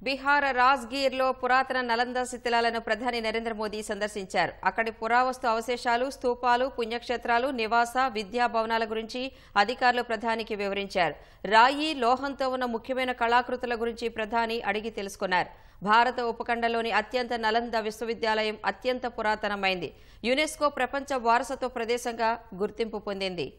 బీహార్ రాజ్గీర్లో పురాతన నలంద శిథిలాలను ప్రధాని నరేంద్ర మోదీ సందర్శించారు. అక్కడి పురావస్తు అవశేషాలు, స్తూపాలు, పుణ్యక్షేత్రాలు, నివాస, విద్యా భవనాల గురించి అధికారులు ప్రధానికి వివరించారు. రాయి, లోహంతో ఉన్న ముఖ్యమైన కళాకృతుల గురించి ప్రధాని అడిగి తెలుసుకున్నారు. భారత ఉపఖండంలోని అత్యంత నలంద విశ్వవిద్యాలయం అత్యంత పురాతనమైంది. యునెస్కో ప్రపంచ వారసత్వ ప్రదేశంగా గుర్తింపు పొందింది.